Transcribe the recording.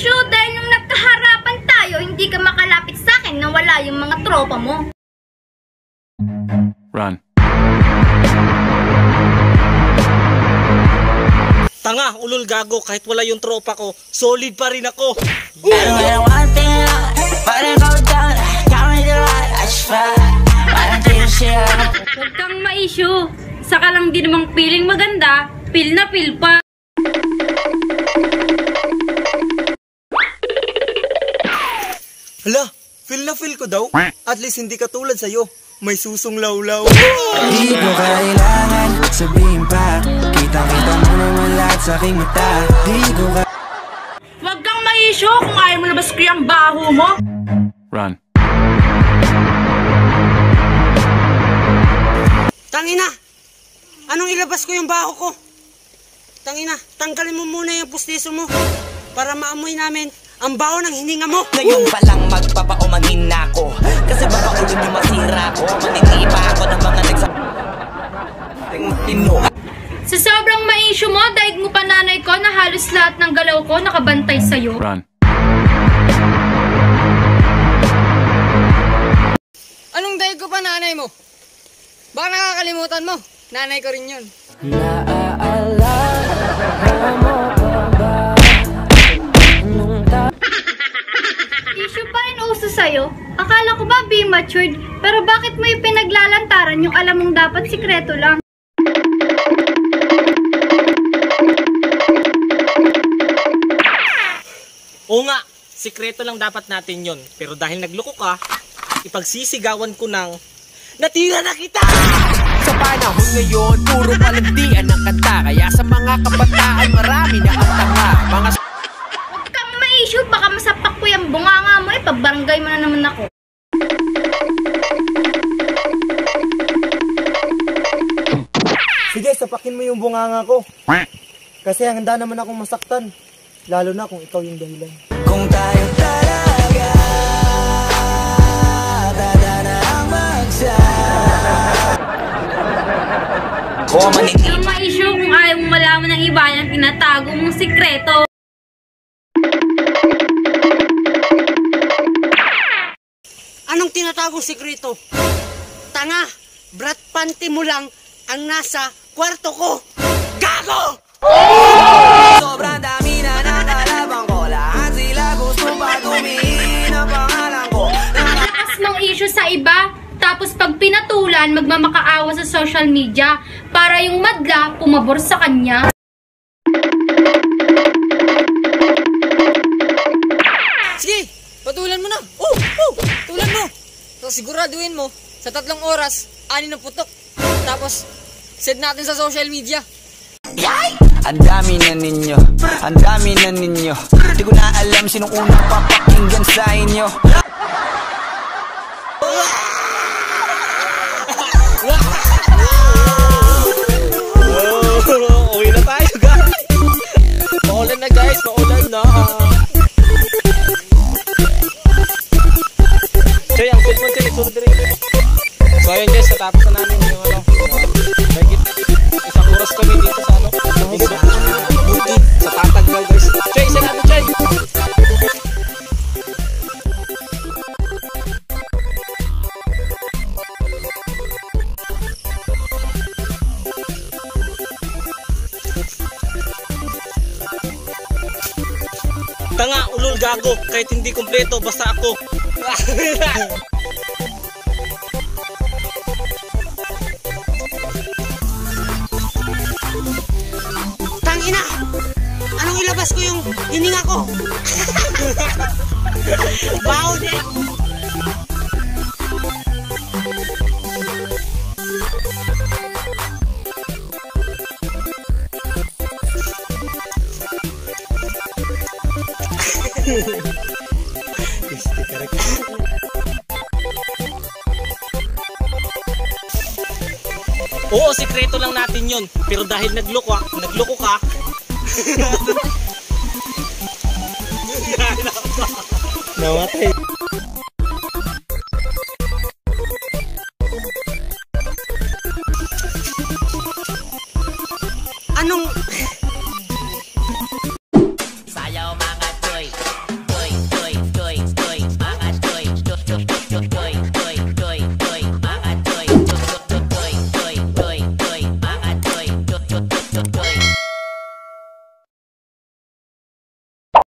issue dahil nung nagkaharapan tayo, hindi ka makalapit sa akin na wala yung mga tropa mo. Run. Tanga, ulol gago, kahit wala yung tropa ko, solid pa rin ako. Huwag kang ma-issue. Saka lang din namang feeling maganda, feel na feel pa. Hala, feel na feel ko daw. At least hindi katulad sa'yo. May susong lawlaw. Di ko kailangan sabihin pa, kitang-kita mo naman lahat sa aking mata. Di ko Huwag kang ma-issue kung ayaw mo labas ko yung baho mo. Run. Tangina! Anong ilabas ko yung baho ko? Tangina, tanggalin mo muna yung pustiso mo para maamoy namin ang baho ng hininga mo. Ngayon pa lang magpapaumanin na ako, kasi baka ulo niyo masira ko. Maninipa ako ng mga nagsapino. Sa sobrang ma-issue mo, daig mo pa nanay ko na halos lahat ng galaw ko nakabantay sa'yo. Run. Anong daig ko pa nanay mo? Baka nakakalimutan mo. Nanay ko rin yun. Issue pa rin uso sa'yo? Akala ko ba be matured? Pero bakit mo yung pinaglalantaran yung alam mong dapat sikreto lang? Oo nga, sikreto lang dapat natin yun. Pero dahil nagloko ka, ipagsisigawan ko ng natira na kita! Sa panahon ngayon, puro palandian ng kanta. Kaya sa mga kabataan, marami na ang tanga. Mga Huwag kang ma-issue, baka masapak ko yung bunganga mo eh. Pabarangay mo na naman ako. Sige, sapakin mo yung bunganga ko. Kasi handa naman akong masaktan. Lalo na kung ikaw yung dahilan. kung tayo talaga tatanang Huwag kang ma-issue kung ayaw mong malaman ng iba yung tinatago mong sikreto. Anong tinatagong sikreto? Tanga, brat panty mo lang ang nasa kwarto ko. Gago! sobrang dami na nakalabang ko, lahat sila gusto pa tumihin ang pangalan ko. Lakas mong issue sa iba, tapos pag pinatulan, magmamakaawa sa social media para yung madla pumabor sa kanya. Sige, patulan mo na. Tulan mo. So, siguraduhin mo, sa 3 oras, 6 na putok. Tapos, send natin sa social media. Ang dami na ninyo, ang dami na ninyo. Di ko na alam sinong unang papakinggan sa inyo. Uwi na tayo, guys. Paulan na, guys. Paulan na. Choy, ang cellphone ko nagsurod rin. So, ayun guys, natapos na namin yung mahigit 1 oras kami dito sa Buti, sa Tataggal, guys. Choy, isa natin, Choy. Tanga, ulol gago, kahit hindi kompleto, basta ako. Tangina! Anong ilabas ko yung hininga ko? Baho din! Oo, sikreto lang natin yun. Pero dahil nagloko ka. Namatay.